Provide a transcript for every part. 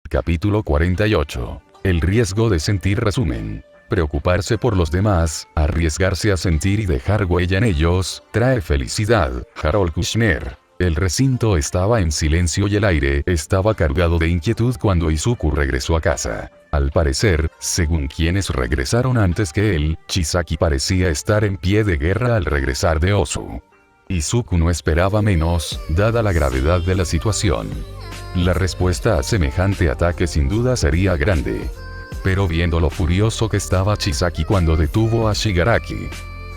Capítulo 48. El riesgo de sentir. Resumen. Preocuparse por los demás, arriesgarse a sentir y dejar huella en ellos, trae felicidad. Harold Kushner. El recinto estaba en silencio y el aire estaba cargado de inquietud cuando Izuku regresó a casa. Al parecer, según quienes regresaron antes que él, Chisaki parecía estar en pie de guerra al regresar de Osu. Izuku no esperaba menos, dada la gravedad de la situación. La respuesta a semejante ataque sin duda sería grande. Pero viendo lo furioso que estaba Chisaki cuando detuvo a Shigaraki,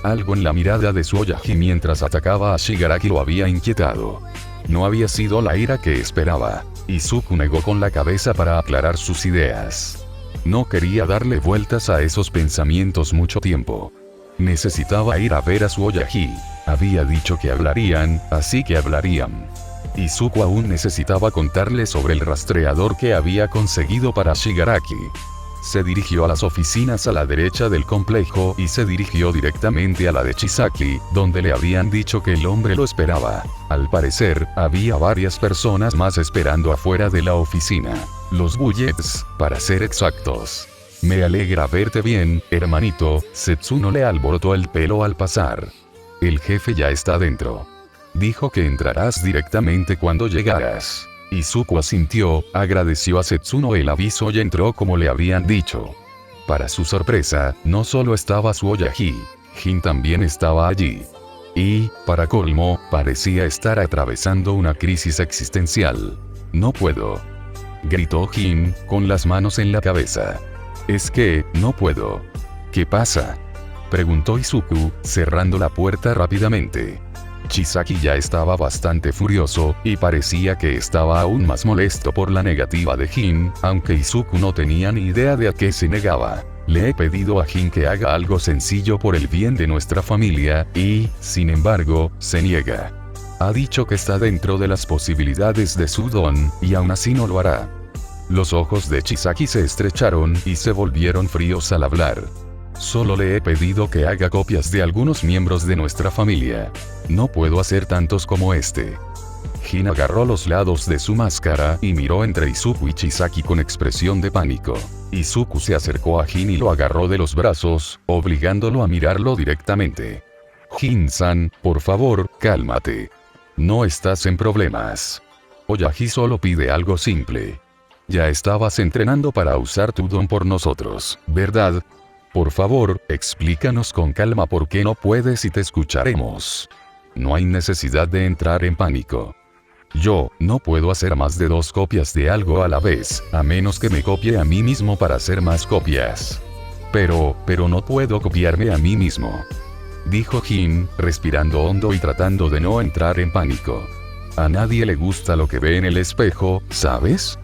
algo en la mirada de Tsuyoshi mientras atacaba a Shigaraki lo había inquietado. No había sido la ira que esperaba. Izuku negó con la cabeza para aclarar sus ideas. No quería darle vueltas a esos pensamientos mucho tiempo. Necesitaba ir a ver a Tsuyoshi. Había dicho que hablarían, así que hablarían. Izuku aún necesitaba contarle sobre el rastreador que había conseguido para Shigaraki. Se dirigió a las oficinas a la derecha del complejo y se dirigió directamente a la de Chisaki, donde le habían dicho que el hombre lo esperaba. Al parecer, había varias personas más esperando afuera de la oficina. Los Bullets, para ser exactos. Me alegra verte bien, hermanito. Setsuno le alborotó el pelo al pasar. El jefe ya está dentro. Dijo que entrarás directamente cuando llegaras. Izuku asintió, agradeció a Setsuno el aviso y entró como le habían dicho. Para su sorpresa, no solo estaba Tsuyoshi, Jin también estaba allí. Y, para colmo, parecía estar atravesando una crisis existencial. No puedo. Gritó Jin, con las manos en la cabeza. Es que, no puedo. ¿Qué pasa? Preguntó Izuku, cerrando la puerta rápidamente. Chisaki ya estaba bastante furioso, y parecía que estaba aún más molesto por la negativa de Jin, aunque Izuku no tenía ni idea de a qué se negaba. Le he pedido a Jin que haga algo sencillo por el bien de nuestra familia, y, sin embargo, se niega. Ha dicho que está dentro de las posibilidades de su don, y aún así no lo hará. Los ojos de Chisaki se estrecharon y se volvieron fríos al hablar. Solo le he pedido que haga copias de algunos miembros de nuestra familia. No puedo hacer tantos como este. Jin agarró los lados de su máscara y miró entre Izuku y Chisaki con expresión de pánico. Izuku se acercó a Jin y lo agarró de los brazos, obligándolo a mirarlo directamente. Jin-san, por favor, cálmate. No estás en problemas. Oyagi solo pide algo simple. Ya estabas entrenando para usar tu don por nosotros, ¿verdad? Por favor, explícanos con calma por qué no puedes y te escucharemos. No hay necesidad de entrar en pánico. Yo, no puedo hacer más de 2 copias de algo a la vez, a menos que me copie a mí mismo para hacer más copias. Pero no puedo copiarme a mí mismo. Dijo Jin, respirando hondo y tratando de no entrar en pánico. A nadie le gusta lo que ve en el espejo, ¿sabes?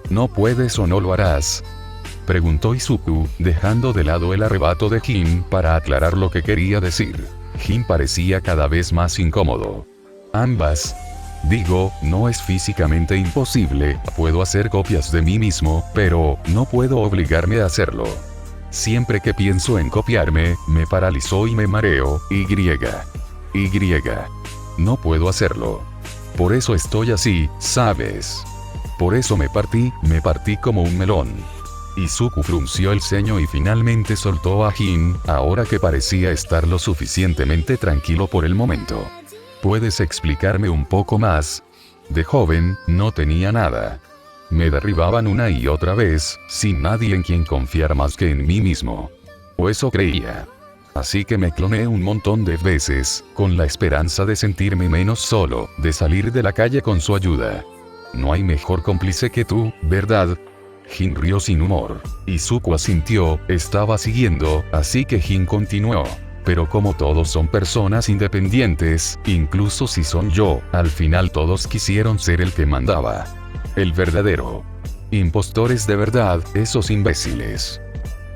¿No puedes o no lo harás? Preguntó Izuku, dejando de lado el arrebato de Jin para aclarar lo que quería decir. Jin parecía cada vez más incómodo. Ambas. Digo, no es físicamente imposible, puedo hacer copias de mí mismo, pero no puedo obligarme a hacerlo. Siempre que pienso en copiarme, me paralizo y me mareo. Y. No puedo hacerlo. Por eso estoy así, ¿sabes? Por eso me partí como un melón. Izuku frunció el ceño y finalmente soltó a Jin, ahora que parecía estar lo suficientemente tranquilo por el momento. ¿Puedes explicarme un poco más? De joven, no tenía nada. Me derribaban una y otra vez, sin nadie en quien confiar más que en mí mismo. O eso creía. Así que me cloné un montón de veces, con la esperanza de sentirme menos solo, de salir de la calle con su ayuda. No hay mejor cómplice que tú, ¿verdad? Jin rió sin humor. Izuku asintió, estaba siguiendo, así que Jin continuó. Pero como todos son personas independientes, incluso si son yo, al final todos quisieron ser el que mandaba. El verdadero. Impostores de verdad, esos imbéciles.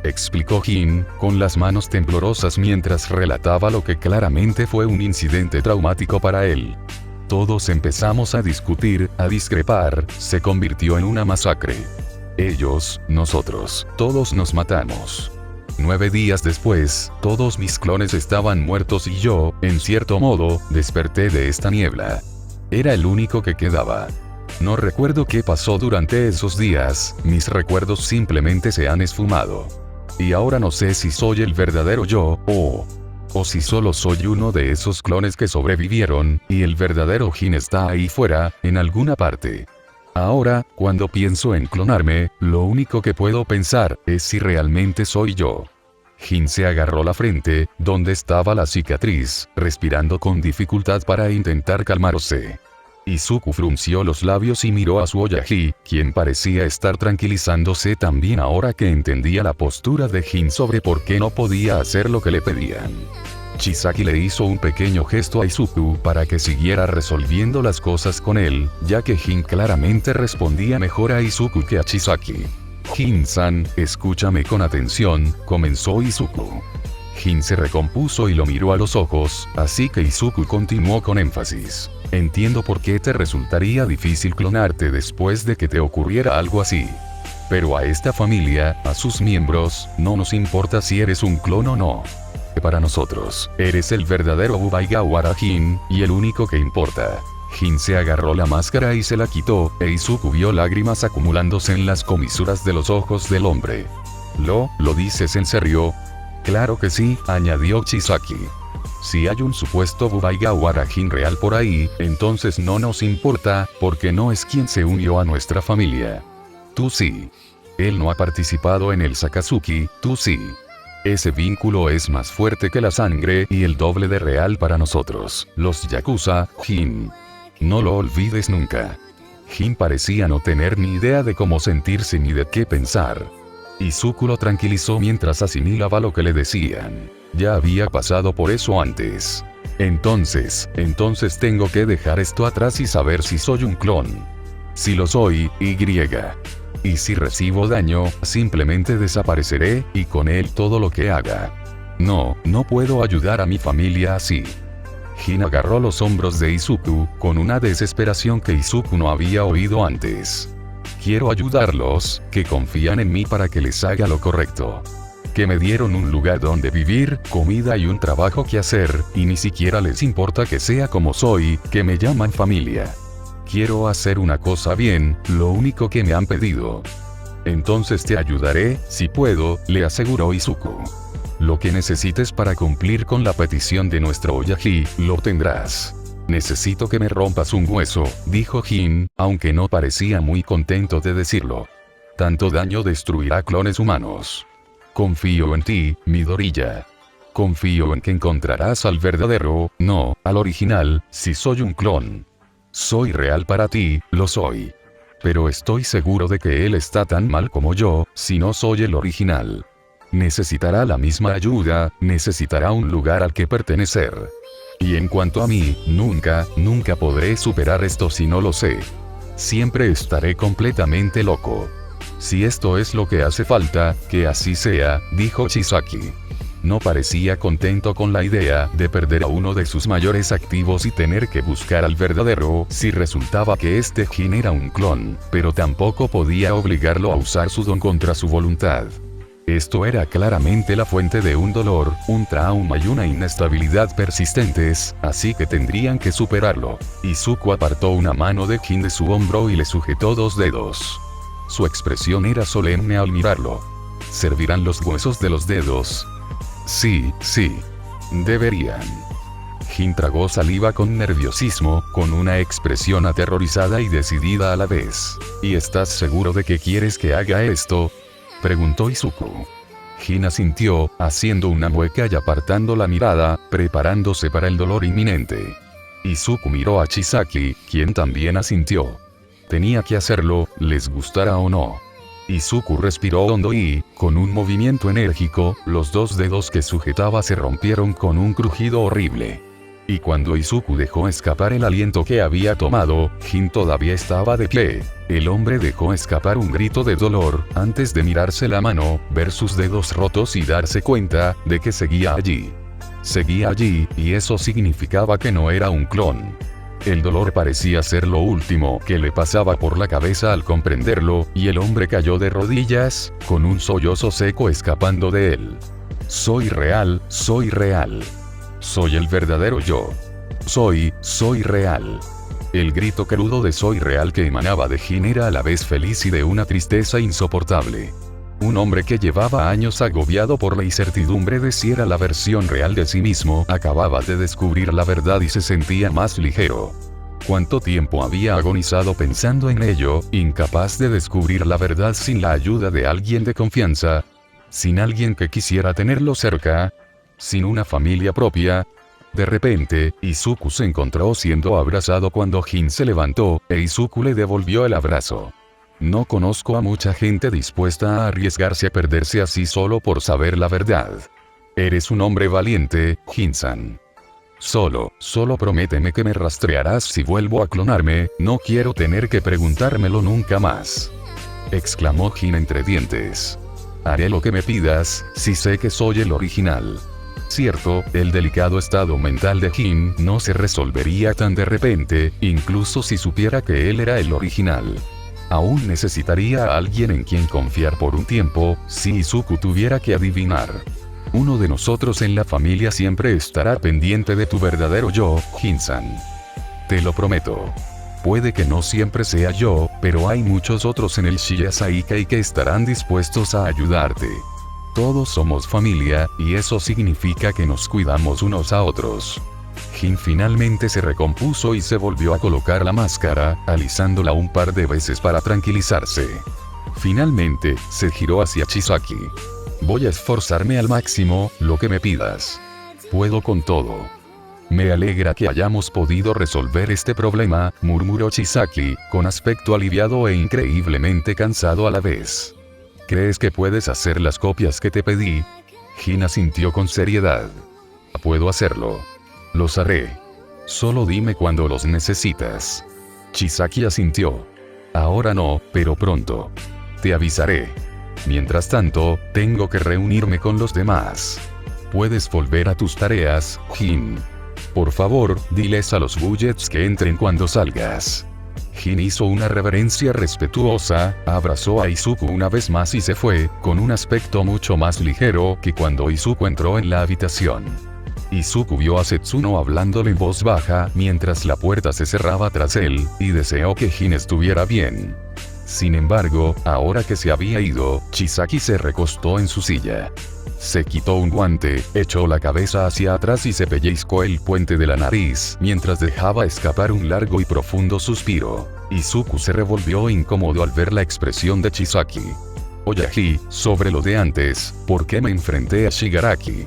Explicó Jin, con las manos temblorosas mientras relataba lo que claramente fue un incidente traumático para él. Todos empezamos a discutir, a discrepar, se convirtió en una masacre. Ellos, nosotros, todos nos matamos. 9 días después, todos mis clones estaban muertos y yo, en cierto modo, desperté de esta niebla. Era el único que quedaba. No recuerdo qué pasó durante esos días, mis recuerdos simplemente se han esfumado. Y ahora no sé si soy el verdadero yo, o si solo soy uno de esos clones que sobrevivieron, y el verdadero Jin está ahí fuera, en alguna parte. Ahora, cuando pienso en clonarme, lo único que puedo pensar es si realmente soy yo. Jin se agarró la frente, donde estaba la cicatriz, respirando con dificultad para intentar calmarse. Izuku frunció los labios y miró a su Oyaji, quien parecía estar tranquilizándose también ahora que entendía la postura de Jin sobre por qué no podía hacer lo que le pedían. Chisaki le hizo un pequeño gesto a Izuku para que siguiera resolviendo las cosas con él, ya que Jin claramente respondía mejor a Izuku que a Chisaki. Jin-san, escúchame con atención, comenzó Izuku. Jin se recompuso y lo miró a los ojos, así que Izuku continuó con énfasis. Entiendo por qué te resultaría difícil clonarte después de que te ocurriera algo así. Pero a esta familia, a sus miembros, no nos importa si eres un clon o no. Para nosotros, eres el verdadero Ubaigawara Jin, y el único que importa. Jin se agarró la máscara y se la quitó, e Izuku vio lágrimas acumulándose en las comisuras de los ojos del hombre. ¿Lo dices en serio? Claro que sí, añadió Chisaki. Si hay un supuesto Ubaigawara Jin real por ahí, entonces no nos importa, porque no es quien se unió a nuestra familia. Tú sí. Él no ha participado en el Sakazuki, tú sí. Ese vínculo es más fuerte que la sangre y el doble de real para nosotros, los Yakuza, Jin. No lo olvides nunca. Jin parecía no tener ni idea de cómo sentirse ni de qué pensar. Izuku lo tranquilizó mientras asimilaba lo que le decían. Ya había pasado por eso antes. Entonces tengo que dejar esto atrás y saber si soy un clon. Si lo soy, Y si recibo daño, simplemente desapareceré, y con él todo lo que haga. No puedo ayudar a mi familia así. Jin agarró los hombros de Izuku, con una desesperación que Izuku no había oído antes. Quiero ayudarlos, que confían en mí para que les haga lo correcto. Que me dieron un lugar donde vivir, comida y un trabajo que hacer, y ni siquiera les importa que sea como soy, que me llaman familia. Quiero hacer una cosa bien, lo único que me han pedido. Entonces te ayudaré, si puedo, le aseguró Izuku. Lo que necesites para cumplir con la petición de nuestro Oyaji, lo tendrás. Necesito que me rompas un hueso, dijo Jin, aunque no parecía muy contento de decirlo. Tanto daño destruirá clones humanos. Confío en ti, Midoriya. Confío en que encontrarás al verdadero, no, al original, si soy un clon. Soy real para ti, lo soy. Pero estoy seguro de que él está tan mal como yo, si no soy el original. Necesitará la misma ayuda, necesitará un lugar al que pertenecer. Y en cuanto a mí, nunca podré superar esto si no lo sé. Siempre estaré completamente loco. Si esto es lo que hace falta, que así sea, dijo Chisaki. No parecía contento con la idea de perder a uno de sus mayores activos y tener que buscar al verdadero si resultaba que este Jin era un clon, pero tampoco podía obligarlo a usar su don contra su voluntad. Esto era claramente la fuente de un dolor, un trauma y una inestabilidad persistentes, así que tendrían que superarlo. Izuku apartó una mano de Jin de su hombro y le sujetó 2 dedos. Su expresión era solemne al mirarlo. ¿Servirán los huesos de los dedos? Sí. Deberían. Jin tragó saliva con nerviosismo, con una expresión aterrorizada y decidida a la vez. ¿Y estás seguro de que quieres que haga esto?, preguntó Izuku. Jin asintió, haciendo una mueca y apartando la mirada, preparándose para el dolor inminente. Izuku miró a Chisaki, quien también asintió. Tenía que hacerlo, les gustara o no. Izuku respiró hondo y, con un movimiento enérgico, los 2 dedos que sujetaba se rompieron con un crujido horrible. Y cuando Izuku dejó escapar el aliento que había tomado, Jin todavía estaba de pie. El hombre dejó escapar un grito de dolor, antes de mirarse la mano, ver sus dedos rotos y darse cuenta de que seguía allí. Seguía allí, y eso significaba que no era un clon. El dolor parecía ser lo último que le pasaba por la cabeza al comprenderlo, y el hombre cayó de rodillas, con un sollozo seco escapando de él. Soy real. Soy el verdadero yo. Soy real. El grito crudo de soy real que emanaba de Jin era a la vez feliz y de una tristeza insoportable. Un hombre que llevaba años agobiado por la incertidumbre de si era la versión real de sí mismo, acababa de descubrir la verdad y se sentía más ligero. ¿Cuánto tiempo había agonizado pensando en ello, incapaz de descubrir la verdad sin la ayuda de alguien de confianza? ¿Sin alguien que quisiera tenerlo cerca? ¿Sin una familia propia? De repente, Izuku se encontró siendo abrazado cuando Jin se levantó, e Izuku le devolvió el abrazo. No conozco a mucha gente dispuesta a arriesgarse a perderse así solo por saber la verdad. Eres un hombre valiente, Jin-san. Solo prométeme que me rastrearás si vuelvo a clonarme, no quiero tener que preguntármelo nunca más. Exclamó Jin entre dientes. Haré lo que me pidas, si sé que soy el original. Cierto, el delicado estado mental de Jin no se resolvería tan de repente, incluso si supiera que él era el original. Aún necesitaría a alguien en quien confiar por un tiempo, si Izuku tuviera que adivinar. Uno de nosotros en la familia siempre estará pendiente de tu verdadero yo, Jin-san. Te lo prometo. Puede que no siempre sea yo, pero hay muchos otros en el Shiya Saikai que estarán dispuestos a ayudarte. Todos somos familia, y eso significa que nos cuidamos unos a otros. Jin finalmente se recompuso y se volvió a colocar la máscara, alisándola un par de veces para tranquilizarse. Finalmente, se giró hacia Chisaki. Voy a esforzarme al máximo, lo que me pidas. Puedo con todo. Me alegra que hayamos podido resolver este problema, murmuró Chisaki, con aspecto aliviado e increíblemente cansado a la vez. ¿Crees que puedes hacer las copias que te pedí? Jin asintió con seriedad. Puedo hacerlo. Los haré. Solo dime cuándo los necesitas. Chisaki asintió. Ahora no, pero pronto. Te avisaré. Mientras tanto, tengo que reunirme con los demás. Puedes volver a tus tareas, Jin. Por favor, diles a los Bullets que entren cuando salgas. Jin hizo una reverencia respetuosa, abrazó a Izuku una vez más y se fue, con un aspecto mucho más ligero que cuando Izuku entró en la habitación. Izuku vio a Setsuno hablándole en voz baja mientras la puerta se cerraba tras él, y deseó que Jin estuviera bien. Sin embargo, ahora que se había ido, Chisaki se recostó en su silla. Se quitó un guante, echó la cabeza hacia atrás y se pellizcó el puente de la nariz, mientras dejaba escapar un largo y profundo suspiro. Izuku se revolvió incómodo al ver la expresión de Chisaki. Oyaji, sobre lo de antes, ¿por qué me enfrenté a Shigaraki?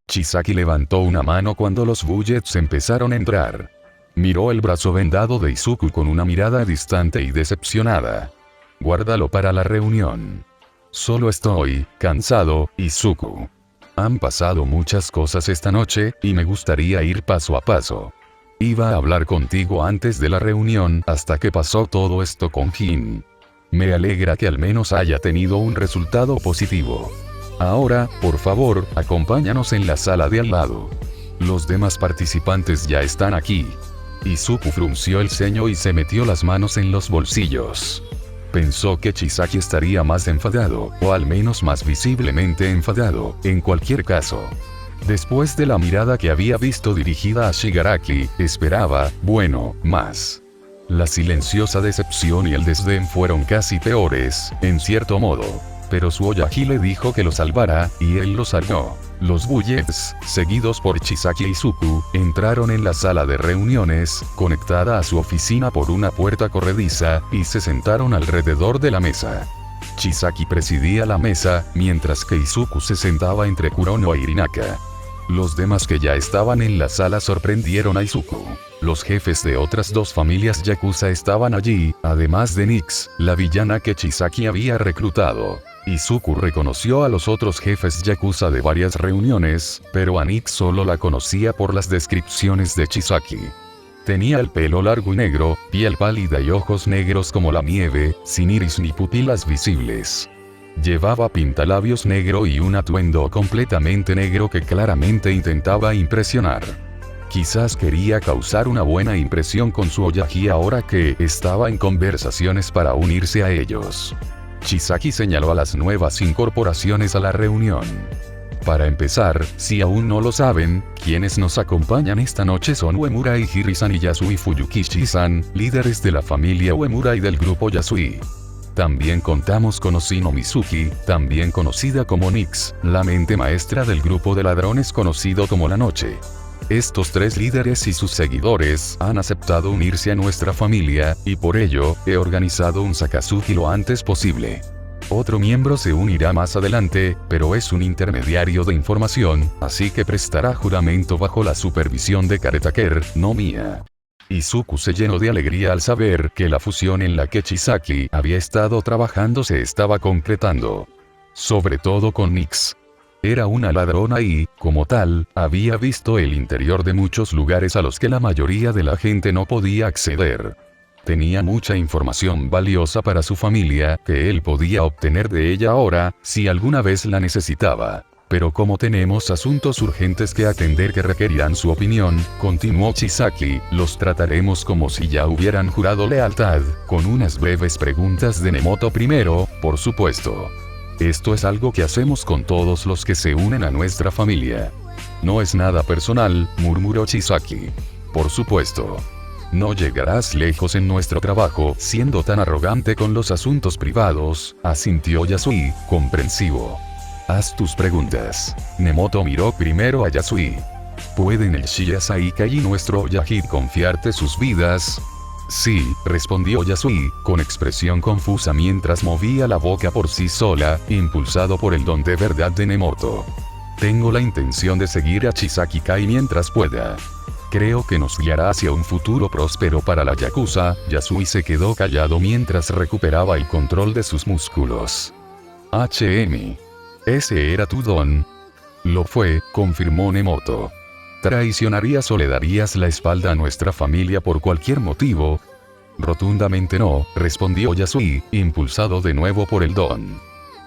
Chisaki levantó una mano cuando los Bullets empezaron a entrar. Miró el brazo vendado de Izuku con una mirada distante y decepcionada. Guárdalo para la reunión. Solo estoy cansado, Izuku. Han pasado muchas cosas esta noche, y me gustaría ir paso a paso. Iba a hablar contigo antes de la reunión hasta que pasó todo esto con Jin. Me alegra que al menos haya tenido un resultado positivo. Ahora, por favor, acompáñanos en la sala de al lado. Los demás participantes ya están aquí. Izuku frunció el ceño y se metió las manos en los bolsillos. Pensó que Chisaki estaría más enfadado, o al menos más visiblemente enfadado, en cualquier caso. Después de la mirada que había visto dirigida a Shigaraki, esperaba, bueno, más. La silenciosa decepción y el desdén fueron casi peores, en cierto modo. Pero su Oyaji le dijo que lo salvara, y él lo salvó. Los Bullets, seguidos por Chisaki e Izuku, entraron en la sala de reuniones, conectada a su oficina por una puerta corrediza, y se sentaron alrededor de la mesa. Chisaki presidía la mesa, mientras que Izuku se sentaba entre Kurono e Irinaka. Los demás que ya estaban en la sala sorprendieron a Izuku. Los jefes de otras dos familias yakuza estaban allí, además de Nix, la villana que Chisaki había reclutado. Izuku reconoció a los otros jefes yakuza de varias reuniones, pero a Nix solo la conocía por las descripciones de Chisaki. Tenía el pelo largo y negro, piel pálida y ojos negros como la nieve, sin iris ni pupilas visibles. Llevaba pintalabios negro y un atuendo completamente negro que claramente intentaba impresionar. Quizás quería causar una buena impresión con su Oyaji ahora que estaba en conversaciones para unirse a ellos. Chisaki señaló a las nuevas incorporaciones a la reunión. Para empezar, si aún no lo saben, quienes nos acompañan esta noche son Uemura y Hiri-san y Yasui Fuyukishi-san, líderes de la familia Uemura y del grupo Yasui. También contamos con Oshino Mizuki, también conocida como Nix, la mente maestra del grupo de ladrones conocido como La Noche. Estos tres líderes y sus seguidores han aceptado unirse a nuestra familia, y por ello, he organizado un Sakazuki lo antes posible. Otro miembro se unirá más adelante, pero es un intermediario de información, así que prestará juramento bajo la supervisión de Karetaker, no mía. Izuku se llenó de alegría al saber que la fusión en la que Chisaki había estado trabajando se estaba concretando. Sobre todo con Nix. Era una ladrona y, como tal, había visto el interior de muchos lugares a los que la mayoría de la gente no podía acceder. Tenía mucha información valiosa para su familia, que él podía obtener de ella ahora, si alguna vez la necesitaba. Pero como tenemos asuntos urgentes que atender que requerirán su opinión, continuó Chisaki, los trataremos como si ya hubieran jurado lealtad, con unas breves preguntas de Nemoto primero, por supuesto. Esto es algo que hacemos con todos los que se unen a nuestra familia. No es nada personal, murmuró Chisaki. Por supuesto. No llegarás lejos en nuestro trabajo siendo tan arrogante con los asuntos privados, asintió Yasui, comprensivo. Haz tus preguntas. Nemoto miró primero a Yasui. ¿Pueden el Shiya Saikai y nuestro Yahid confiarte sus vidas? Sí, respondió Yasui, con expresión confusa mientras movía la boca por sí sola, impulsado por el don de verdad de Nemoto. Tengo la intención de seguir a Chisaki Kai mientras pueda. Creo que nos guiará hacia un futuro próspero para la Yakuza. Yasui se quedó callado mientras recuperaba el control de sus músculos. ¿Ese era tu don? Lo fue, confirmó Nemoto. ¿Traicionarías o le darías la espalda a nuestra familia por cualquier motivo? Rotundamente no, respondió Yasui, impulsado de nuevo por el don.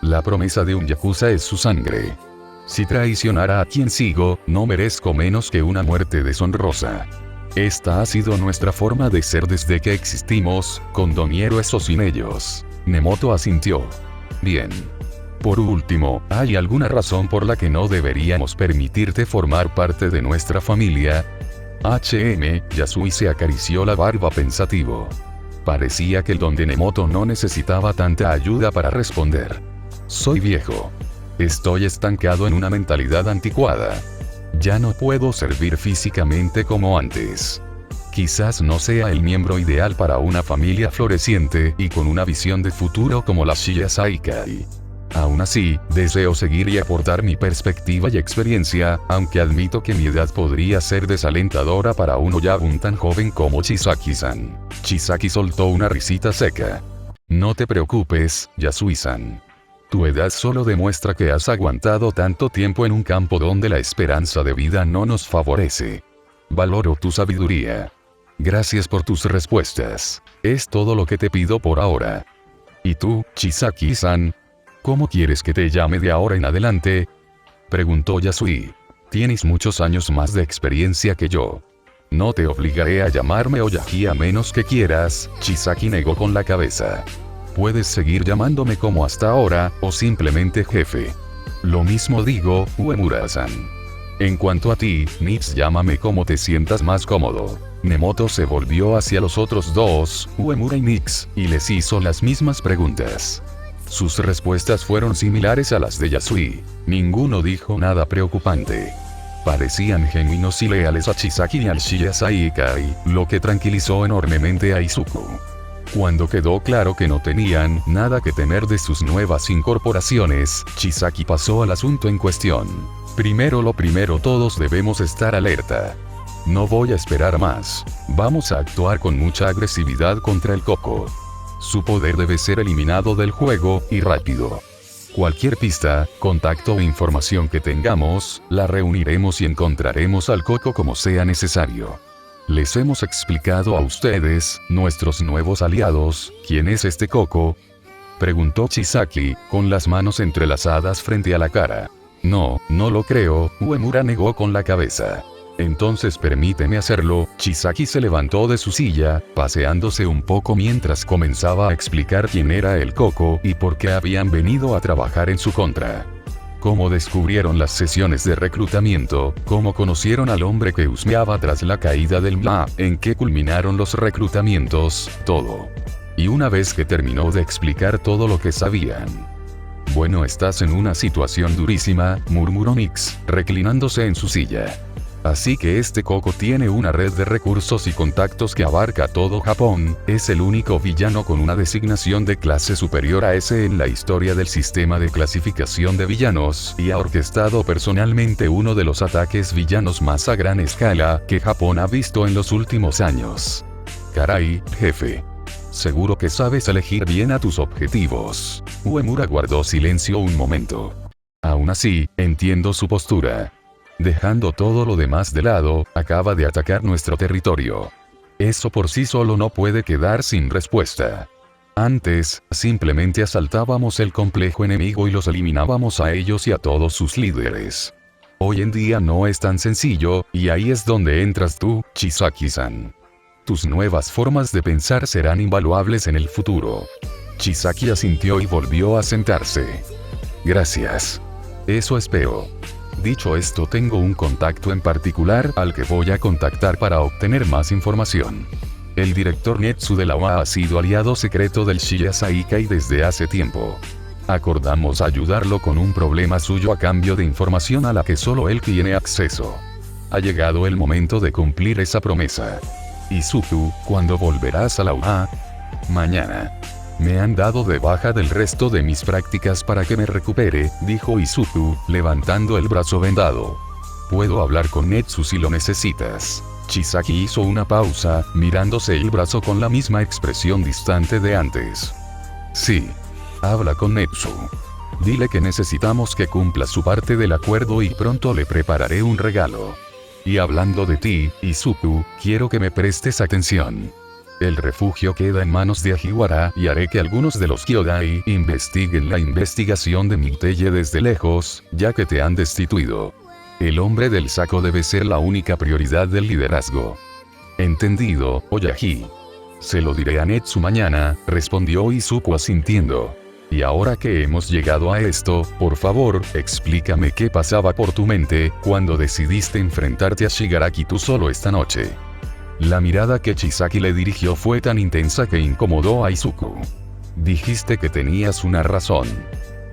La promesa de un Yakuza es su sangre. Si traicionara a quien sigo, no merezco menos que una muerte deshonrosa. Esta ha sido nuestra forma de ser desde que existimos, con don y héroes o sin ellos. Nemoto asintió. Bien. Por último, ¿hay alguna razón por la que no deberíamos permitirte formar parte de nuestra familia? Yasui se acarició la barba pensativo. Parecía que el don de Nemoto no necesitaba tanta ayuda para responder. Soy viejo. Estoy estancado en una mentalidad anticuada. Ya no puedo servir físicamente como antes. Quizás no sea el miembro ideal para una familia floreciente y con una visión de futuro como la Shiya Saikai. Aún así, deseo seguir y aportar mi perspectiva y experiencia, aunque admito que mi edad podría ser desalentadora para uno ya aún tan joven como Chisaki-san. Chisaki soltó una risita seca. No te preocupes, Yasui-san. Tu edad solo demuestra que has aguantado tanto tiempo en un campo donde la esperanza de vida no nos favorece. Valoro tu sabiduría. Gracias por tus respuestas. Es todo lo que te pido por ahora. ¿Y tú, Chisaki-san? ¿Cómo quieres que te llame de ahora en adelante? Preguntó Yasui. Tienes muchos años más de experiencia que yo. No te obligaré a llamarme Oyagi a menos que quieras, Chisaki negó con la cabeza. Puedes seguir llamándome como hasta ahora, o simplemente jefe. Lo mismo digo, Uemura-san. En cuanto a ti, Nix, llámame como te sientas más cómodo. Nemoto se volvió hacia los otros dos, Uemura y Nix, y les hizo las mismas preguntas. Sus respuestas fueron similares a las de Yasui. Ninguno dijo nada preocupante. Parecían genuinos y leales a Chisaki y al Shiya Saikai, lo que tranquilizó enormemente a Izuku. Cuando quedó claro que no tenían nada que temer de sus nuevas incorporaciones, Chisaki pasó al asunto en cuestión. Primero lo primero, todos debemos estar alerta. No voy a esperar más. Vamos a actuar con mucha agresividad contra el Coco. Su poder debe ser eliminado del juego, y rápido. Cualquier pista, contacto o información que tengamos, la reuniremos y encontraremos al Coco como sea necesario. Les hemos explicado a ustedes, nuestros nuevos aliados, ¿quién es este Coco? Preguntó Chisaki, con las manos entrelazadas frente a la cara. No, no lo creo, Uemura negó con la cabeza. Entonces permíteme hacerlo. Chisaki se levantó de su silla, paseándose un poco mientras comenzaba a explicar quién era el Coco y por qué habían venido a trabajar en su contra. cómo descubrieron las sesiones de reclutamiento, cómo conocieron al hombre que husmeaba tras la caída del Bla, en qué culminaron los reclutamientos, todo. Y una vez que terminó de explicar todo lo que sabían. Bueno, estás en una situación durísima, murmuró Nix, reclinándose en su silla. Así que este Coco tiene una red de recursos y contactos que abarca todo Japón, es el único villano con una designación de clase superior a ese en la historia del sistema de clasificación de villanos, y ha orquestado personalmente uno de los ataques villanos más a gran escala que Japón ha visto en los últimos años. Caray, jefe. Seguro que sabes elegir bien a tus objetivos. Uemura guardó silencio un momento. Aún así, entiendo su postura. Dejando todo lo demás de lado, acaba de atacar nuestro territorio. Eso por sí solo no puede quedar sin respuesta. Antes, simplemente asaltábamos el complejo enemigo y los eliminábamos a ellos y a todos sus líderes. Hoy en día no es tan sencillo, y ahí es donde entras tú, Chisaki-san. Tus nuevas formas de pensar serán invaluables en el futuro. Chisaki asintió y volvió a sentarse. Gracias. Eso espero. Dicho esto, tengo un contacto en particular al que voy a contactar para obtener más información. El director Netsu de la OA ha sido aliado secreto del Shiya Saikai desde hace tiempo. Acordamos ayudarlo con un problema suyo a cambio de información a la que solo él tiene acceso. Ha llegado el momento de cumplir esa promesa. Izuku, ¿cuándo volverás a la OA? Mañana. Me han dado de baja del resto de mis prácticas para que me recupere, dijo Izuku, levantando el brazo vendado. Puedo hablar con Netsu si lo necesitas. Chisaki hizo una pausa, mirándose el brazo con la misma expresión distante de antes. Sí. Habla con Netsu. Dile que necesitamos que cumpla su parte del acuerdo y pronto le prepararé un regalo. Y hablando de ti, Izuku, quiero que me prestes atención. El refugio queda en manos de Ajiwara y haré que algunos de los Kyodai investiguen la investigación de Miteye desde lejos, ya que te han destituido. El hombre del saco debe ser la única prioridad del liderazgo. Entendido, Oyaji. Se lo diré a Netsu mañana, respondió Izuku asintiendo. Y ahora que hemos llegado a esto, por favor, explícame qué pasaba por tu mente cuando decidiste enfrentarte a Shigaraki tú solo esta noche. La mirada que Chisaki le dirigió fue tan intensa que incomodó a Izuku. Dijiste que tenías una razón.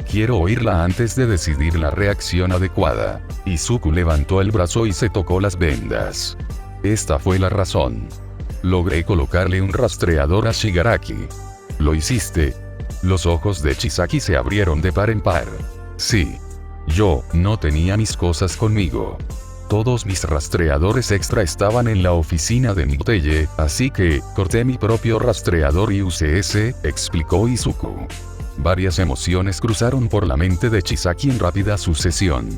Quiero oírla antes de decidir la reacción adecuada. Izuku levantó el brazo y se tocó las vendas. Esta fue la razón. Logré colocarle un rastreador a Shigaraki. ¿Lo hiciste? Los ojos de Chisaki se abrieron de par en par. Sí. Yo no tenía mis cosas conmigo. Todos mis rastreadores extra estaban en la oficina de Miteye, así que, corté mi propio rastreador y usé ese, explicó Izuku. Varias emociones cruzaron por la mente de Chisaki en rápida sucesión.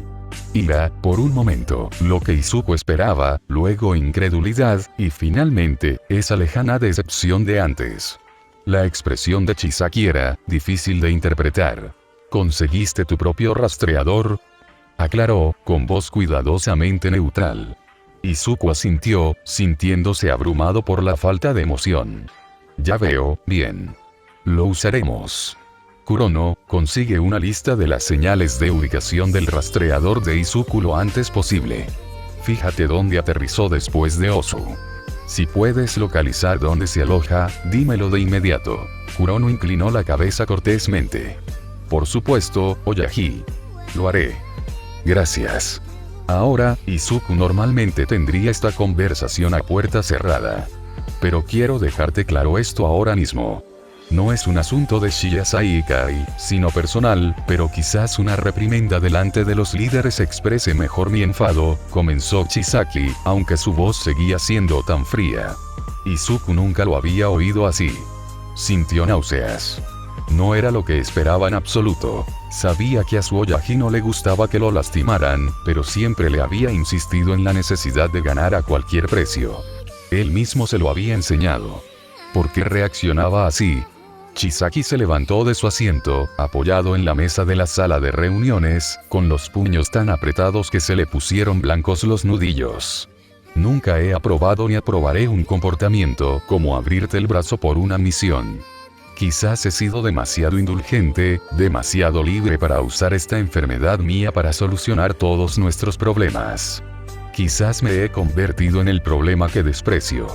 Ira, por un momento, lo que Izuku esperaba, luego incredulidad, y finalmente, esa lejana decepción de antes. La expresión de Chisaki era difícil de interpretar. ¿Conseguiste tu propio rastreador?, aclaró, con voz cuidadosamente neutral. Izuku asintió, sintiéndose abrumado por la falta de emoción. Ya veo, bien. Lo usaremos. Kurono, consigue una lista de las señales de ubicación del rastreador de Izuku lo antes posible. Fíjate dónde aterrizó después de Osu. Si puedes localizar dónde se aloja, dímelo de inmediato. Kurono inclinó la cabeza cortésmente. Por supuesto, Oyaji. Lo haré. Gracias. Ahora, Izuku normalmente tendría esta conversación a puerta cerrada. Pero quiero dejarte claro esto ahora mismo. No es un asunto de Shiya Saikai, sino personal, pero quizás una reprimenda delante de los líderes exprese mejor mi enfado, comenzó Chisaki, aunque su voz seguía siendo tan fría. Izuku nunca lo había oído así. Sintió náuseas. No era lo que esperaba en absoluto. Sabía que a su Oyaji no le gustaba que lo lastimaran, pero siempre le había insistido en la necesidad de ganar a cualquier precio. Él mismo se lo había enseñado. ¿Por qué reaccionaba así? Chisaki se levantó de su asiento, apoyado en la mesa de la sala de reuniones, con los puños tan apretados que se le pusieron blancos los nudillos. Nunca he aprobado ni aprobaré un comportamiento como abrirte el brazo por una misión. Quizás he sido demasiado indulgente, demasiado libre para usar esta enfermedad mía para solucionar todos nuestros problemas. Quizás me he convertido en el problema que desprecio.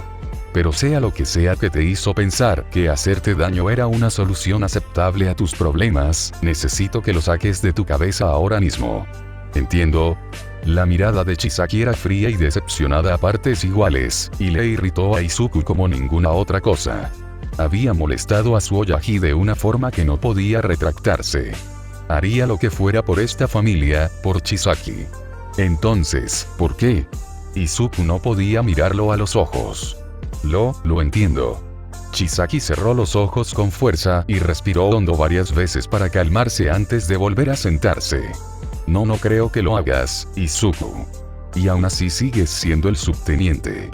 Pero sea lo que sea que te hizo pensar que hacerte daño era una solución aceptable a tus problemas, necesito que lo saques de tu cabeza ahora mismo. Entiendo. La mirada de Chisaki era fría y decepcionada a partes iguales, y le irritó a Izuku como ninguna otra cosa. Había molestado a Tsuyoshi de una forma que no podía retractarse. Haría lo que fuera por esta familia, por Chisaki. Entonces, ¿por qué? Izuku no podía mirarlo a los ojos. Lo entiendo. Chisaki cerró los ojos con fuerza y respiró hondo varias veces para calmarse antes de volver a sentarse. No creo que lo hagas, Izuku. Y aún así sigues siendo el subteniente.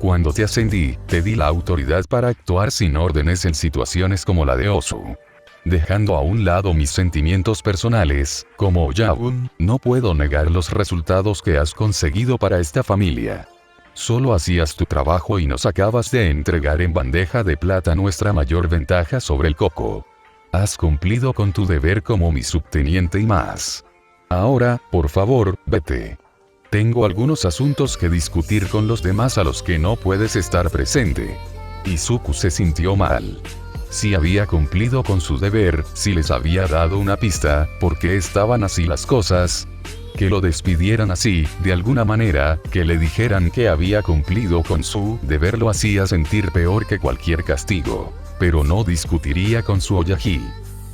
Cuando te ascendí, te di la autoridad para actuar sin órdenes en situaciones como la de Osu. Dejando a un lado mis sentimientos personales, como Oyabun, no puedo negar los resultados que has conseguido para esta familia. Solo hacías tu trabajo y nos acabas de entregar en bandeja de plata nuestra mayor ventaja sobre el Coco. Has cumplido con tu deber como mi subteniente y más. Ahora, por favor, vete. Tengo algunos asuntos que discutir con los demás a los que no puedes estar presente. Izuku se sintió mal. Si había cumplido con su deber, si les había dado una pista, ¿por qué estaban así las cosas? Que lo despidieran así, de alguna manera, que le dijeran que había cumplido con su deber lo hacía sentir peor que cualquier castigo. Pero no discutiría con Tsuyoshi.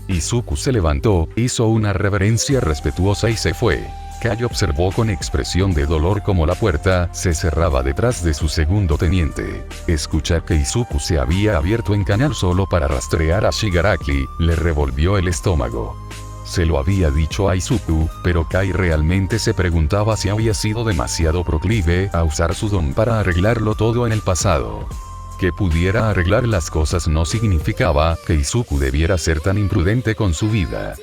Izuku se levantó, hizo una reverencia respetuosa y se fue. Kai observó con expresión de dolor cómo la puerta se cerraba detrás de su segundo teniente. Escuchar que Izuku se había abierto en canal solo para rastrear a Shigaraki, le revolvió el estómago. Se lo había dicho a Izuku, pero Kai realmente se preguntaba si había sido demasiado proclive a usar su don para arreglarlo todo en el pasado. Que pudiera arreglar las cosas no significaba que Izuku debiera ser tan imprudente con su vida.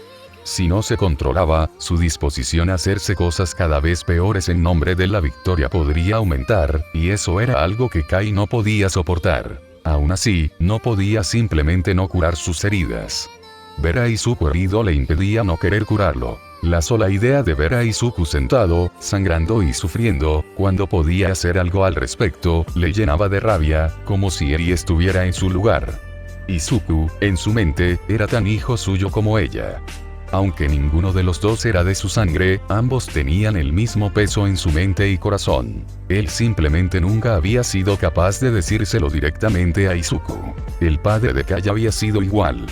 Si no se controlaba, su disposición a hacerse cosas cada vez peores en nombre de la victoria podría aumentar, y eso era algo que Kai no podía soportar. Aún así, no podía simplemente no curar sus heridas. Ver a Izuku herido le impedía no querer curarlo. La sola idea de ver a Izuku sentado, sangrando y sufriendo, cuando podía hacer algo al respecto, le llenaba de rabia, como si Eri estuviera en su lugar. Izuku, en su mente, era tan hijo suyo como ella. Aunque ninguno de los dos era de su sangre, ambos tenían el mismo peso en su mente y corazón. Él simplemente nunca había sido capaz de decírselo directamente a Izuku. El padre de Kai había sido igual.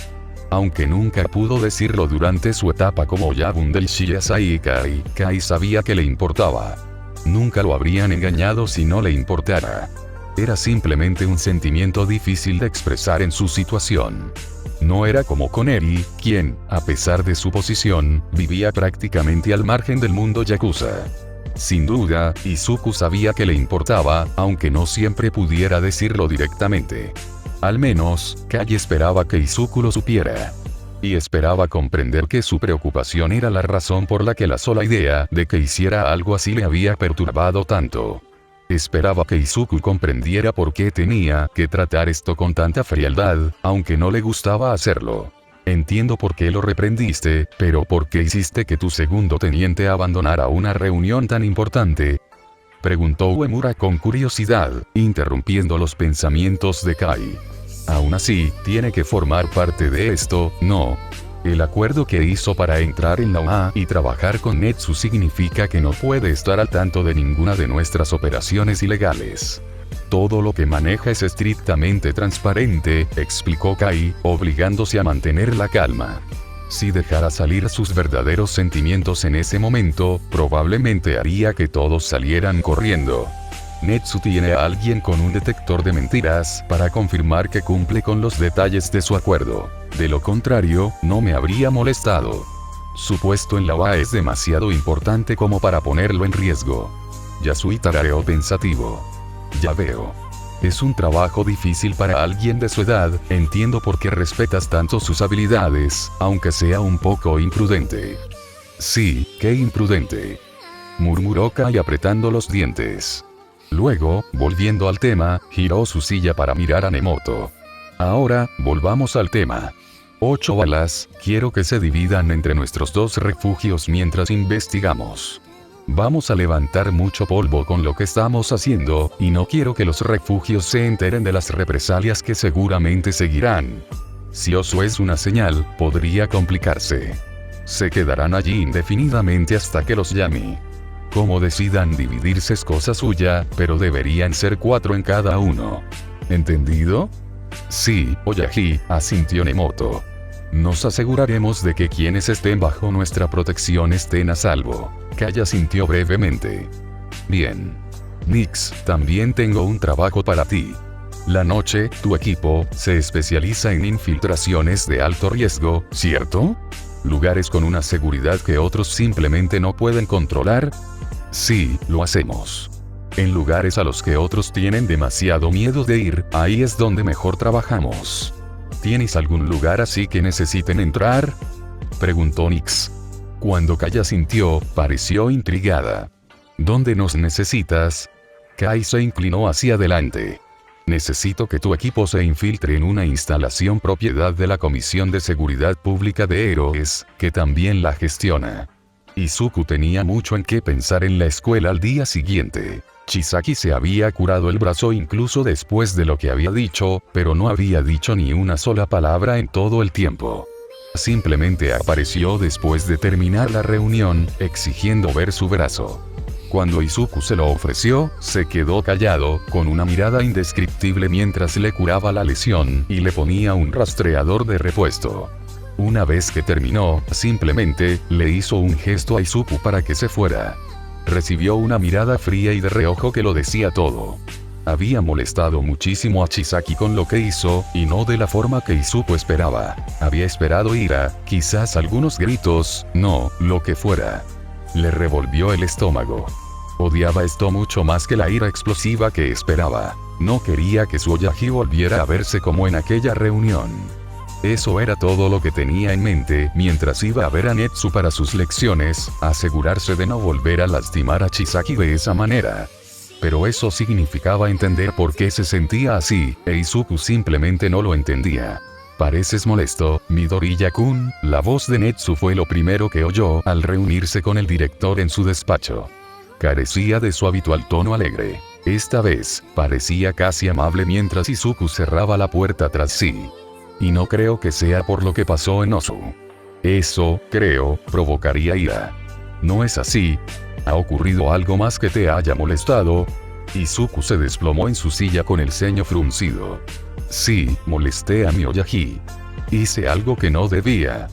Aunque nunca pudo decirlo durante su etapa como Oyabun del Shiasai Kai, Kai sabía que le importaba. Nunca lo habrían engañado si no le importara. Era simplemente un sentimiento difícil de expresar en su situación. No era como con Eri, quien, a pesar de su posición, vivía prácticamente al margen del mundo yakuza. Sin duda, Izuku sabía que le importaba, aunque no siempre pudiera decirlo directamente. Al menos, Kai esperaba que Izuku lo supiera. Y esperaba comprender que su preocupación era la razón por la que la sola idea de que hiciera algo así le había perturbado tanto. Esperaba que Izuku comprendiera por qué tenía que tratar esto con tanta frialdad, aunque no le gustaba hacerlo. Entiendo por qué lo reprendiste, pero ¿por qué hiciste que tu segundo teniente abandonara una reunión tan importante? Preguntó Uemura con curiosidad, interrumpiendo los pensamientos de Kai. Aún así, tiene que formar parte de esto, ¿no? El acuerdo que hizo para entrar en la OA y trabajar con Netsu significa que no puede estar al tanto de ninguna de nuestras operaciones ilegales. Todo lo que maneja es estrictamente transparente, explicó Kai, obligándose a mantener la calma. Si dejara salir sus verdaderos sentimientos en ese momento, probablemente haría que todos salieran corriendo. Netsu tiene a alguien con un detector de mentiras para confirmar que cumple con los detalles de su acuerdo. De lo contrario, no me habría molestado. Su puesto en la OA es demasiado importante como para ponerlo en riesgo. Yasui tarareó pensativo. Ya veo. Es un trabajo difícil para alguien de su edad, entiendo por qué respetas tanto sus habilidades, aunque sea un poco imprudente. Sí, qué imprudente. Murmuró Kai apretando los dientes. Luego, volviendo al tema, giró su silla para mirar a Nemoto. Ahora, volvamos al tema. 8 balas, quiero que se dividan entre nuestros 2 refugios mientras investigamos. Vamos a levantar mucho polvo con lo que estamos haciendo, y no quiero que los refugios se enteren de las represalias que seguramente seguirán. Si eso es una señal, podría complicarse. Se quedarán allí indefinidamente hasta que los llame. Como decidan dividirse es cosa suya, pero deberían ser 4 en cada uno. ¿Entendido? Sí, Oyaji, asintió Nemoto. Nos aseguraremos de que quienes estén bajo nuestra protección estén a salvo. Kaya sintió brevemente. Bien. Nix, también tengo un trabajo para ti. La noche, tu equipo, se especializa en infiltraciones de alto riesgo, ¿cierto? ¿Lugares con una seguridad que otros simplemente no pueden controlar? Sí, lo hacemos. En lugares a los que otros tienen demasiado miedo de ir, ahí es donde mejor trabajamos. ¿Tienes algún lugar así que necesiten entrar? Preguntó Nix. Cuando Kaya sintió, pareció intrigada. ¿Dónde nos necesitas? Kai se inclinó hacia adelante. Necesito que tu equipo se infiltre en una instalación propiedad de la Comisión de Seguridad Pública de Héroes, que también la gestiona. Izuku tenía mucho en qué pensar en la escuela al día siguiente. Chisaki se había curado el brazo incluso después de lo que había dicho, pero no había dicho ni una sola palabra en todo el tiempo. Simplemente apareció después de terminar la reunión, exigiendo ver su brazo. Cuando Izuku se lo ofreció, se quedó callado, con una mirada indescriptible mientras le curaba la lesión y le ponía un rastreador de repuesto. Una vez que terminó, simplemente, le hizo un gesto a Izuku para que se fuera. Recibió una mirada fría y de reojo que lo decía todo. Había molestado muchísimo a Chisaki con lo que hizo, y no de la forma que Izuku esperaba. Había esperado ira, quizás algunos gritos, no, lo que fuera. Le revolvió el estómago. Odiaba esto mucho más que la ira explosiva que esperaba. No quería que su Oyaji volviera a verse como en aquella reunión. Eso era todo lo que tenía en mente mientras iba a ver a Netsu para sus lecciones, asegurarse de no volver a lastimar a Chisaki de esa manera. Pero eso significaba entender por qué se sentía así, e Izuku simplemente no lo entendía. Pareces molesto, Midoriya-kun, la voz de Netsu fue lo primero que oyó al reunirse con el director en su despacho. Carecía de su habitual tono alegre. Esta vez, parecía casi amable mientras Izuku cerraba la puerta tras sí. Y no creo que sea por lo que pasó en Osu. Eso, creo, provocaría ira. ¿No es así? ¿Ha ocurrido algo más que te haya molestado? Izuku se desplomó en su silla con el ceño fruncido. Sí, molesté a mi Oyaji. Hice algo que no debía.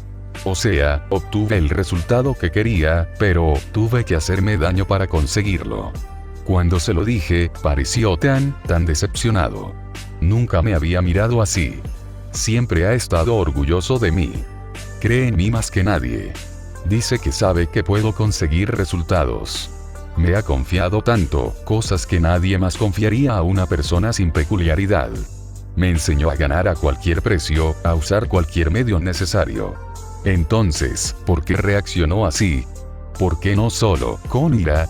O sea, obtuve el resultado que quería, pero tuve que hacerme daño para conseguirlo. Cuando se lo dije, pareció tan decepcionado. Nunca me había mirado así. Siempre ha estado orgulloso de mí. Cree en mí más que nadie. Dice que sabe que puedo conseguir resultados. Me ha confiado tanto, cosas que nadie más confiaría a una persona sin peculiaridad. Me enseñó a ganar a cualquier precio, a usar cualquier medio necesario. Entonces, ¿por qué reaccionó así? ¿Por qué no solo, con ira?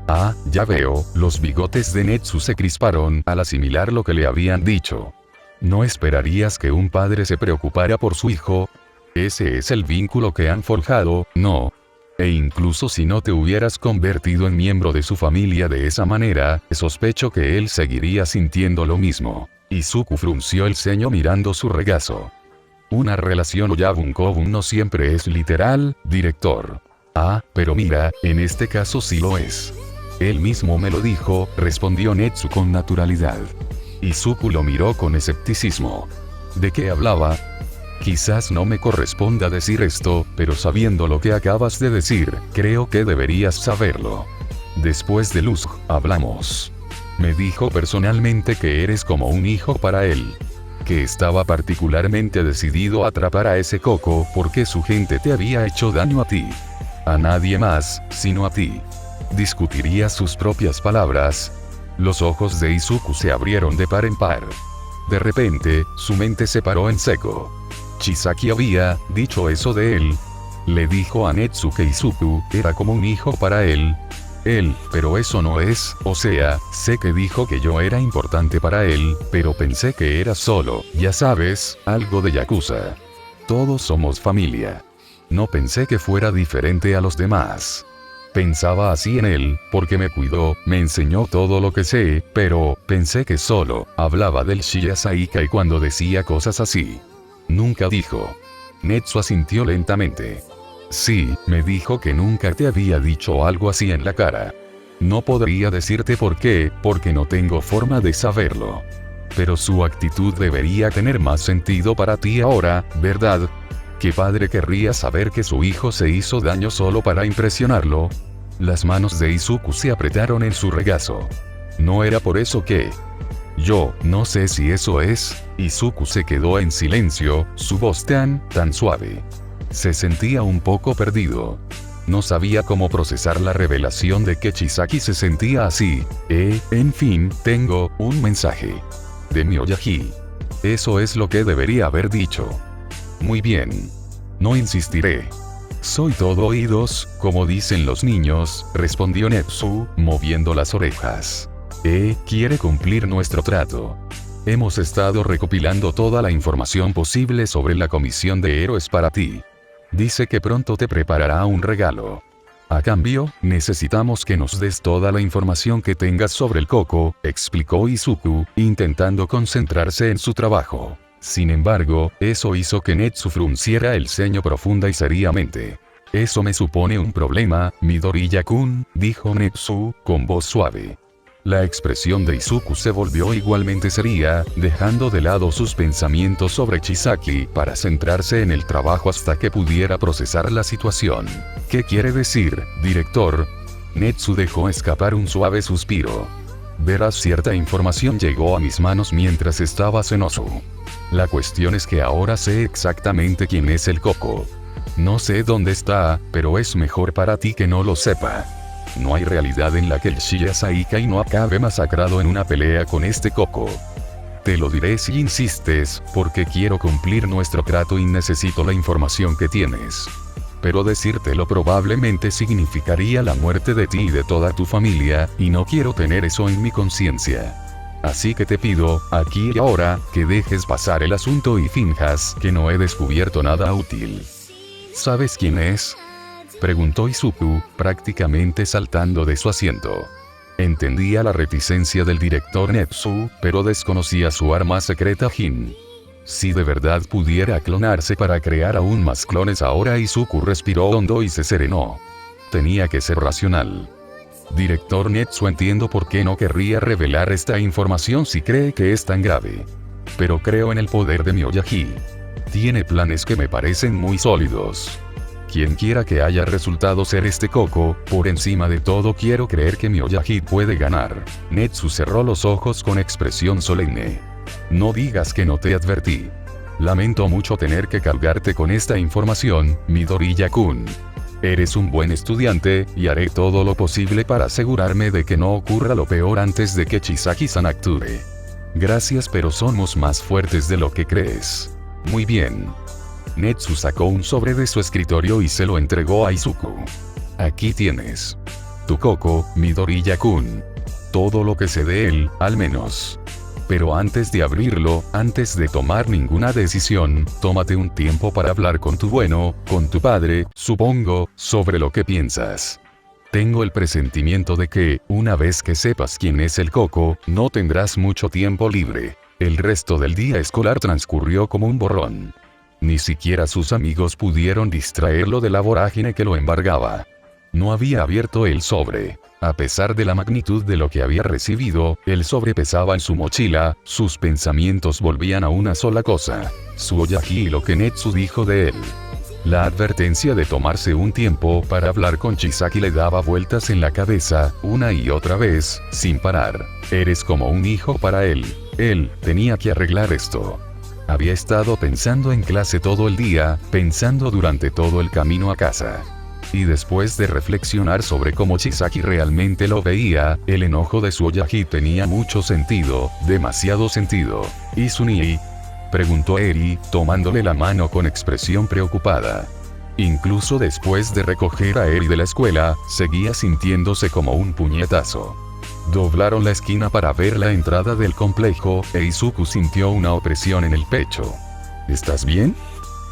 Ah, ya veo, los bigotes de Netsu se crisparon al asimilar lo que le habían dicho. ¿No esperarías que un padre se preocupara por su hijo? Ese es el vínculo que han forjado, ¿no? E incluso si no te hubieras convertido en miembro de su familia de esa manera, sospecho que él seguiría sintiendo lo mismo. Izuku frunció el ceño mirando su regazo. Una relación oyabun-kobun no siempre es literal, director. Ah, pero mira, en este caso sí lo es. Él mismo me lo dijo, respondió Netsu con naturalidad. Izuku lo miró con escepticismo. ¿De qué hablaba? Quizás no me corresponda decir esto, pero sabiendo lo que acabas de decir, creo que deberías saberlo. Después de Luz, hablamos. Me dijo personalmente que eres como un hijo para él. Que estaba particularmente decidido a atrapar a ese coco porque su gente te había hecho daño a ti. A nadie más, sino a ti. Discutiría sus propias palabras. Los ojos de Izuku se abrieron de par en par. De repente, su mente se paró en seco. Chisaki había dicho eso de él. Le dijo a Netsu que Izuku era como un hijo para él. Pero eso no es, o sea, sé que dijo que yo era importante para él, pero pensé que era solo, ya sabes, algo de yakuza. Todos somos familia. No pensé que fuera diferente a los demás. Pensaba así en él, porque me cuidó, me enseñó todo lo que sé, pero pensé que solo hablaba del Shinya Saikai cuando decía cosas así. Nunca dijo. Netsu asintió lentamente. Sí, me dijo que nunca te había dicho algo así en la cara. No podría decirte por qué, porque no tengo forma de saberlo. Pero su actitud debería tener más sentido para ti ahora, ¿verdad? ¿Qué padre querría saber que su hijo se hizo daño solo para impresionarlo? Las manos de Izuku se apretaron en su regazo. No era por eso que... Yo, no sé si eso es... Izuku se quedó en silencio, su voz tan suave. Se sentía un poco perdido. No sabía cómo procesar la revelación de que Chisaki se sentía así. En fin, tengo un mensaje. De Miyagi. Eso es lo que debería haber dicho. Muy bien. No insistiré. Soy todo oídos, como dicen los niños, respondió Netsu, moviendo las orejas. Quiere cumplir nuestro trato. Hemos estado recopilando toda la información posible sobre la comisión de héroes para ti. Dice que pronto te preparará un regalo. A cambio, necesitamos que nos des toda la información que tengas sobre el Coco, explicó Izuku, intentando concentrarse en su trabajo. Sin embargo, eso hizo que Netsu frunciera el ceño profunda y seriamente. Eso me supone un problema, Midoriya-kun, dijo Netsu, con voz suave. La expresión de Izuku se volvió igualmente seria, dejando de lado sus pensamientos sobre Chisaki para centrarse en el trabajo hasta que pudiera procesar la situación. ¿Qué quiere decir, director? Netsu dejó escapar un suave suspiro. Verás, cierta información llegó a mis manos mientras estaba cenoso. La cuestión es que ahora sé exactamente quién es el Coco. No sé dónde está, pero es mejor para ti que no lo sepa. No hay realidad en la que el Shinya Saikai no acabe masacrado en una pelea con este Coco. Te lo diré si insistes, porque quiero cumplir nuestro trato y necesito la información que tienes. Pero decírtelo probablemente significaría la muerte de ti y de toda tu familia, y no quiero tener eso en mi conciencia. Así que te pido, aquí y ahora, que dejes pasar el asunto y finjas que no he descubierto nada útil. ¿Sabes quién es?, preguntó Izuku, prácticamente saltando de su asiento. Entendía la reticencia del director Netsu, pero desconocía su arma secreta Jin. Si de verdad pudiera clonarse para crear aún más clones ahora, Izuku respiró hondo y se serenó. Tenía que ser racional. Director Netsu, entiendo por qué no querría revelar esta información si cree que es tan grave. Pero creo en el poder de Miyagi. Tiene planes que me parecen muy sólidos. Quien quiera que haya resultado ser este Coco, por encima de todo quiero creer que Miyagi puede ganar. Netsu cerró los ojos con expresión solemne. No digas que no te advertí. Lamento mucho tener que cargarte con esta información, Midoriya-kun. Eres un buen estudiante, y haré todo lo posible para asegurarme de que no ocurra lo peor antes de que Chisaki-san actúe. Gracias, pero somos más fuertes de lo que crees. Muy bien. Netsu sacó un sobre de su escritorio y se lo entregó a Izuku. Aquí tienes. Tu Coco, Midoriya-kun. Todo lo que sé de él, al menos. Pero antes de abrirlo, antes de tomar ninguna decisión, tómate un tiempo para hablar con tu padre, supongo, sobre lo que piensas. Tengo el presentimiento de que, una vez que sepas quién es el Coco, no tendrás mucho tiempo libre. El resto del día escolar transcurrió como un borrón. Ni siquiera sus amigos pudieron distraerlo de la vorágine que lo embargaba. No había abierto el sobre. A pesar de la magnitud de lo que había recibido, el sobre pesaba en su mochila, sus pensamientos volvían a una sola cosa: su Oyagi y lo que Netsu dijo de él. La advertencia de tomarse un tiempo para hablar con Chisaki le daba vueltas en la cabeza, una y otra vez, sin parar. Eres como un hijo para él. Él tenía que arreglar esto. Había estado pensando en clase todo el día, pensando durante todo el camino a casa. Y después de reflexionar sobre cómo Chisaki realmente lo veía, el enojo de su Oyagi tenía mucho sentido, demasiado sentido. ¿Izuni?, preguntó Eri, tomándole la mano con expresión preocupada. Incluso después de recoger a Eri de la escuela, seguía sintiéndose como un puñetazo. Doblaron la esquina para ver la entrada del complejo, e Izuku sintió una opresión en el pecho. ¿Estás bien?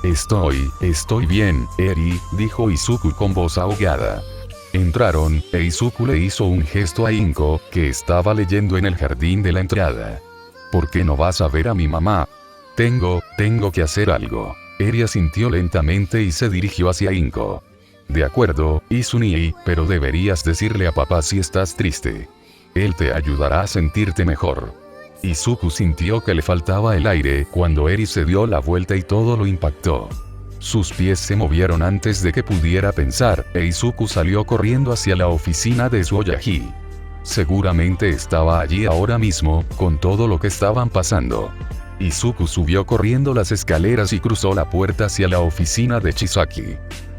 Estoy bien, Eri, dijo Izuku con voz ahogada. Entraron, e Izuku le hizo un gesto a Inko, que estaba leyendo en el jardín de la entrada. ¿Por qué no vas a ver a mi mamá? Tengo que hacer algo. Eri asintió lentamente y se dirigió hacia Inko. De acuerdo, Izuni, pero deberías decirle a papá si estás triste. Él te ayudará a sentirte mejor. Izuku sintió que le faltaba el aire cuando Eri se dio la vuelta y todo lo impactó. Sus pies se movieron antes de que pudiera pensar, e Izuku salió corriendo hacia la oficina de Tsuyoyaji. Seguramente estaba allí ahora mismo, con todo lo que estaban pasando. Izuku subió corriendo las escaleras y cruzó la puerta hacia la oficina de Chisaki.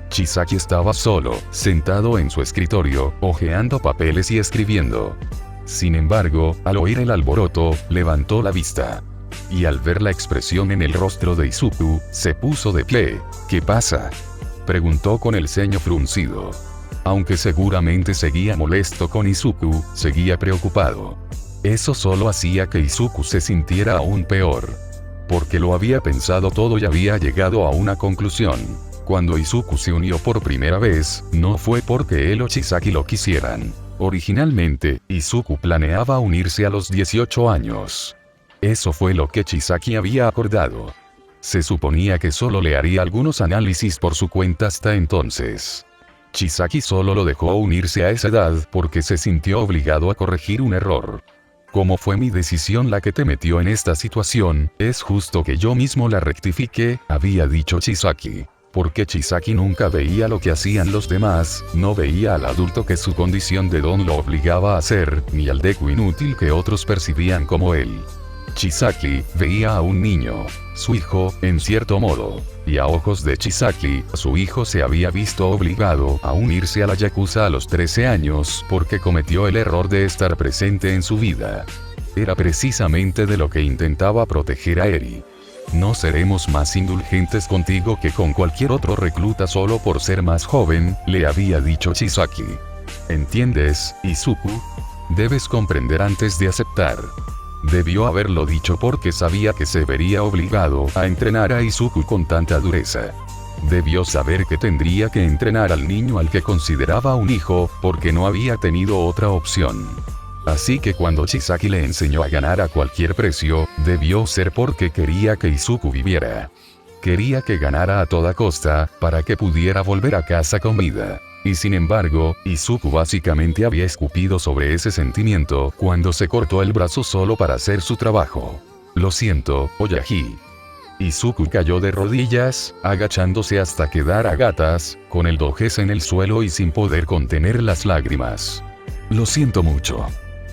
Chisaki estaba solo, sentado en su escritorio, hojeando papeles y escribiendo. Sin embargo, al oír el alboroto, levantó la vista. Y al ver la expresión en el rostro de Izuku, se puso de pie. ¿Qué pasa?, preguntó con el ceño fruncido. Aunque seguramente seguía molesto con Izuku, seguía preocupado. Eso solo hacía que Izuku se sintiera aún peor. Porque lo había pensado todo y había llegado a una conclusión. Cuando Izuku se unió por primera vez, no fue porque él o Chisaki lo quisieran. Originalmente, Izuku planeaba unirse a los 18 años. Eso fue lo que Chisaki había acordado. Se suponía que solo le haría algunos análisis por su cuenta hasta entonces. Chisaki solo lo dejó unirse a esa edad porque se sintió obligado a corregir un error. Como fue mi decisión la que te metió en esta situación, es justo que yo mismo la rectifique, había dicho Chisaki. Porque Chisaki nunca veía lo que hacían los demás, no veía al adulto que su condición de don lo obligaba a hacer, ni al Deku inútil que otros percibían como él. Chisaki veía a un niño, su hijo, en cierto modo, y a ojos de Chisaki, su hijo se había visto obligado a unirse a la Yakuza a los 13 años porque cometió el error de estar presente en su vida. Era precisamente de lo que intentaba proteger a Eri. No seremos más indulgentes contigo que con cualquier otro recluta solo por ser más joven, le había dicho Chisaki. ¿Entiendes, Izuku? Debes comprender antes de aceptar. Debió haberlo dicho porque sabía que se vería obligado a entrenar a Izuku con tanta dureza. Debió saber que tendría que entrenar al niño al que consideraba un hijo, porque no había tenido otra opción. Así que cuando Chisaki le enseñó a ganar a cualquier precio, debió ser porque quería que Izuku viviera. Quería que ganara a toda costa, para que pudiera volver a casa con vida. Y sin embargo, Izuku básicamente había escupido sobre ese sentimiento cuando se cortó el brazo solo para hacer su trabajo. Lo siento, Oyaji. Izuku cayó de rodillas, agachándose hasta quedar a gatas, con el dojez en el suelo y sin poder contener las lágrimas. Lo siento mucho.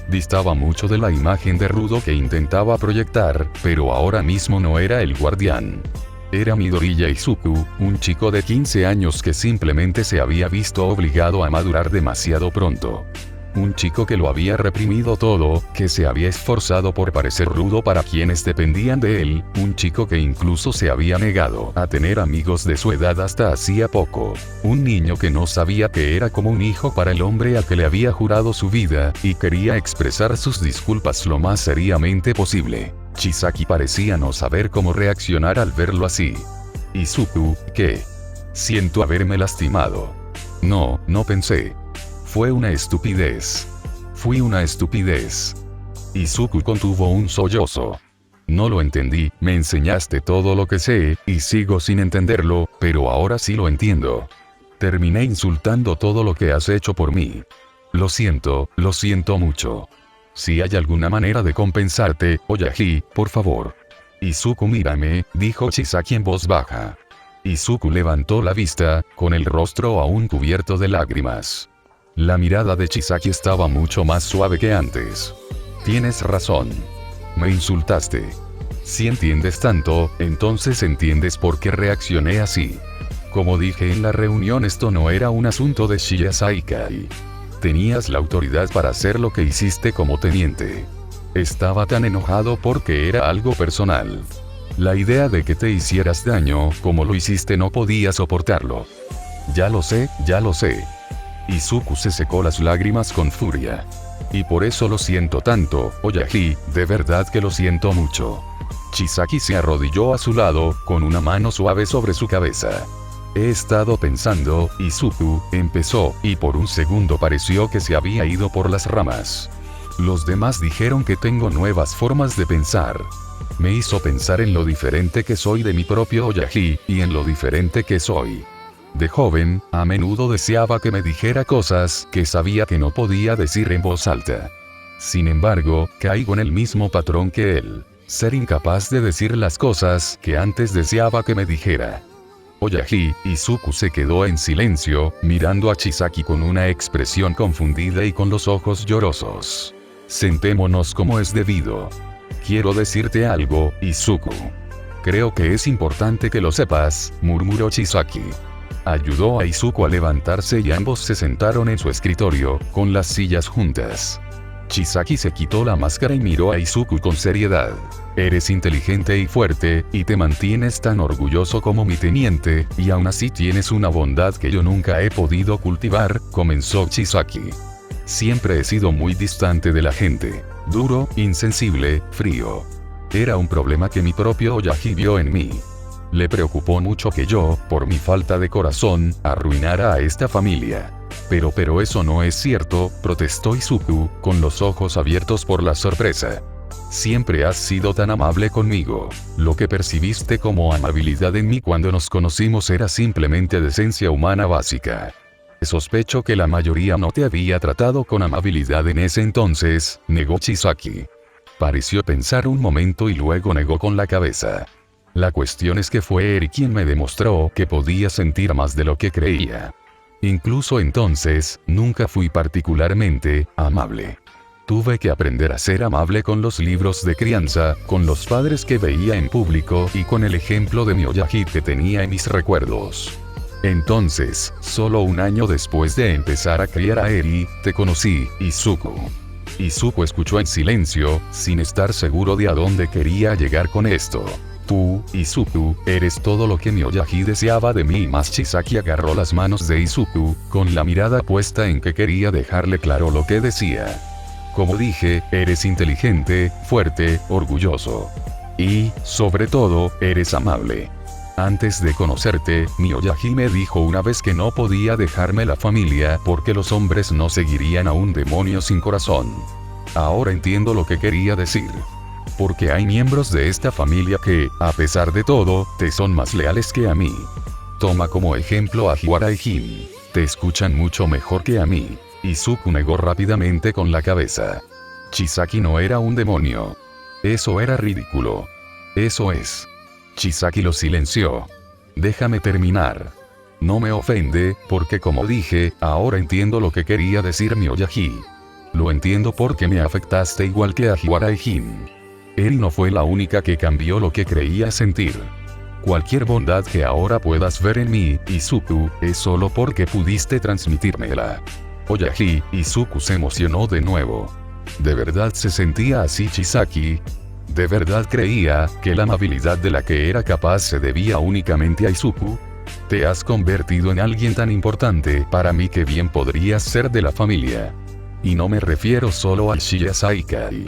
Distaba mucho de la imagen de Rudo que intentaba proyectar, pero ahora mismo no era el guardián. Era Midoriya Izuku, un chico de 15 años que simplemente se había visto obligado a madurar demasiado pronto. Un chico que lo había reprimido todo, que se había esforzado por parecer rudo para quienes dependían de él, un chico que incluso se había negado a tener amigos de su edad hasta hacía poco. Un niño que no sabía que era como un hijo para el hombre a que le había jurado su vida, y quería expresar sus disculpas lo más seriamente posible. Chisaki parecía no saber cómo reaccionar al verlo así. Izuku, ¿qué? Siento haberme lastimado. No pensé. Fue una estupidez. Fui una estupidez. Izuku contuvo un sollozo. No lo entendí, me enseñaste todo lo que sé, y sigo sin entenderlo, pero ahora sí lo entiendo. Terminé insultando todo lo que has hecho por mí. Lo siento mucho. Si hay alguna manera de compensarte, Oyaji, por favor. Izuku, mírame, dijo Chisaki en voz baja. Izuku levantó la vista, con el rostro aún cubierto de lágrimas. La mirada de Chisaki estaba mucho más suave que antes. Tienes razón. Me insultaste. Si entiendes tanto, entonces entiendes por qué reaccioné así. Como dije en la reunión, esto no era un asunto de Shinya Saikai. Tenías la autoridad para hacer lo que hiciste como teniente. Estaba tan enojado porque era algo personal. La idea de que te hicieras daño, como lo hiciste, no podía soportarlo. Ya lo sé, ya lo sé. Izuku se secó las lágrimas con furia. Y por eso lo siento tanto, Oyagi, de verdad que lo siento mucho. Chisaki se arrodilló a su lado, con una mano suave sobre su cabeza. He estado pensando, Izuku, empezó, y por un segundo pareció que se había ido por las ramas. Los demás dijeron que tengo nuevas formas de pensar. Me hizo pensar en lo diferente que soy de mi propio Oyagi, y en lo diferente que soy. De joven, a menudo deseaba que me dijera cosas que sabía que no podía decir en voz alta. Sin embargo, caigo en el mismo patrón que él. Ser incapaz de decir las cosas que antes deseaba que me dijera. Oyagi, Izuku se quedó en silencio, mirando a Chisaki con una expresión confundida y con los ojos llorosos. Sentémonos como es debido. Quiero decirte algo, Izuku. Creo que es importante que lo sepas, murmuró Chisaki. Ayudó a Izuku a levantarse y ambos se sentaron en su escritorio, con las sillas juntas. Chisaki se quitó la máscara y miró a Izuku con seriedad. Eres inteligente y fuerte, y te mantienes tan orgulloso como mi teniente, y aún así tienes una bondad que yo nunca he podido cultivar, comenzó Chisaki. Siempre he sido muy distante de la gente. Duro, insensible, frío. Era un problema que mi propio Oyagi vio en mí. Le preocupó mucho que yo, por mi falta de corazón, arruinara a esta familia. Pero eso no es cierto, protestó Izuku, con los ojos abiertos por la sorpresa. Siempre has sido tan amable conmigo. Lo que percibiste como amabilidad en mí cuando nos conocimos era simplemente decencia humana básica. Sospecho que la mayoría no te había tratado con amabilidad en ese entonces, negó Chisaki. Pareció pensar un momento y luego negó con la cabeza. La cuestión es que fue Eri quien me demostró que podía sentir más de lo que creía. Incluso entonces, nunca fui particularmente amable. Tuve que aprender a ser amable con los libros de crianza, con los padres que veía en público y con el ejemplo de mi Oyagi que tenía en mis recuerdos. Entonces, solo un año después de empezar a criar a Eri, te conocí, Izuku. Izuku escuchó en silencio, sin estar seguro de a dónde quería llegar con esto. Tú, Izuku, eres todo lo que mi Oyagi deseaba de mí y más. Chisaki agarró las manos de Izuku, con la mirada puesta en que quería dejarle claro lo que decía. Como dije, eres inteligente, fuerte, orgulloso. Y, sobre todo, eres amable. Antes de conocerte, mi Oyagi me dijo una vez que no podía dejarme la familia porque los hombres no seguirían a un demonio sin corazón. Ahora entiendo lo que quería decir. Porque hay miembros de esta familia que, a pesar de todo, te son más leales que a mí. Toma como ejemplo a Hiwara y Jin. Te escuchan mucho mejor que a mí. Izuku negó rápidamente con la cabeza. Chisaki no era un demonio. Eso era ridículo. Eso es. Chisaki lo silenció. Déjame terminar. No me ofende, porque como dije, ahora entiendo lo que quería decir mi Oyagi. Lo entiendo porque me afectaste igual que a Hiwara y Jin. Eri no fue la única que cambió lo que creía sentir. Cualquier bondad que ahora puedas ver en mí, Izuku, es solo porque pudiste transmitírmela. Oyagi, Izuku se emocionó de nuevo. ¿De verdad se sentía así Chisaki? ¿De verdad creía que la amabilidad de la que era capaz se debía únicamente a Izuku? Te has convertido en alguien tan importante para mí que bien podrías ser de la familia. Y no me refiero solo al Shiya Saikai.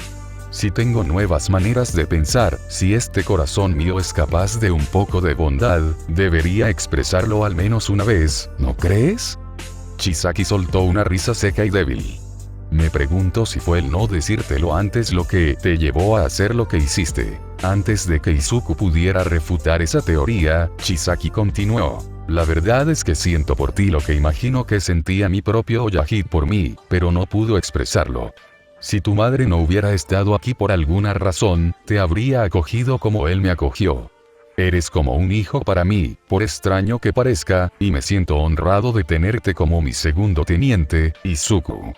Si tengo nuevas maneras de pensar, si este corazón mío es capaz de un poco de bondad, debería expresarlo al menos una vez, ¿no crees? Chisaki soltó una risa seca y débil. Me pregunto si fue el no decírtelo antes lo que te llevó a hacer lo que hiciste. Antes de que Izuku pudiera refutar esa teoría, Chisaki continuó. La verdad es que siento por ti lo que imagino que sentía mi propio Oyagi por mí, pero no pudo expresarlo. Si tu madre no hubiera estado aquí por alguna razón, te habría acogido como él me acogió. Eres como un hijo para mí, por extraño que parezca, y me siento honrado de tenerte como mi segundo teniente, Izuku.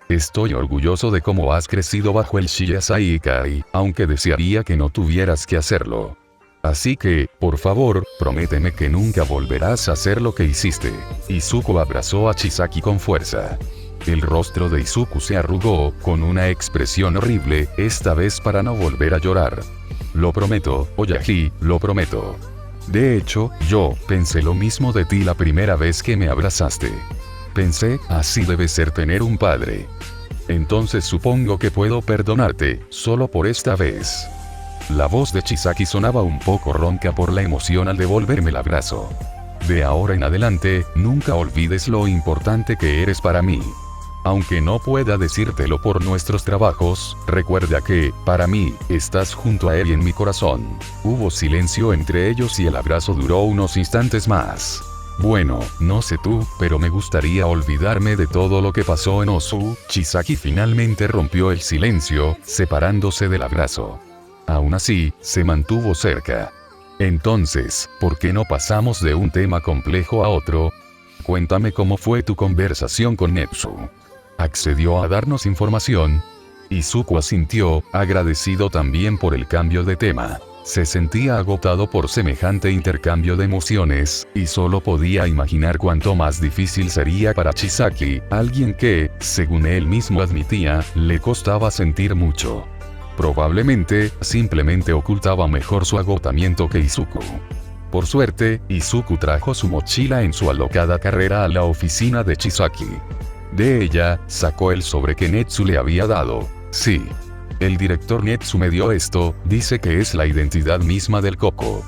Estoy orgulloso de cómo has crecido bajo el Shiya Saikai, aunque desearía que no tuvieras que hacerlo. Así que, por favor, prométeme que nunca volverás a hacer lo que hiciste. Izuku abrazó a Chisaki con fuerza. El rostro de Izuku se arrugó, con una expresión horrible, esta vez para no volver a llorar. Lo prometo, Oyagi, lo prometo. De hecho, yo pensé lo mismo de ti la primera vez que me abrazaste. Pensé, así debe ser tener un padre. Entonces supongo que puedo perdonarte, solo por esta vez. La voz de Chisaki sonaba un poco ronca por la emoción al devolverme el abrazo. De ahora en adelante, nunca olvides lo importante que eres para mí. Aunque no pueda decírtelo por nuestros trabajos, recuerda que, para mí, estás junto a él y en mi corazón. Hubo silencio entre ellos y el abrazo duró unos instantes más. Bueno, no sé tú, pero me gustaría olvidarme de todo lo que pasó en Osu. Chisaki finalmente rompió el silencio, separándose del abrazo. Aún así, se mantuvo cerca. Entonces, ¿por qué no pasamos de un tema complejo a otro? Cuéntame cómo fue tu conversación con Netsu. ¿Accedió a darnos información? Izuku asintió, agradecido también por el cambio de tema. Se sentía agotado por semejante intercambio de emociones, y solo podía imaginar cuánto más difícil sería para Chisaki, alguien que, según él mismo admitía, le costaba sentir mucho. Probablemente, simplemente ocultaba mejor su agotamiento que Izuku. Por suerte, Izuku trajo su mochila en su alocada carrera a la oficina de Chisaki. De ella, sacó el sobre que Netsu le había dado. Sí. El director Netsu me dio esto, dice que es la identidad misma del Coco.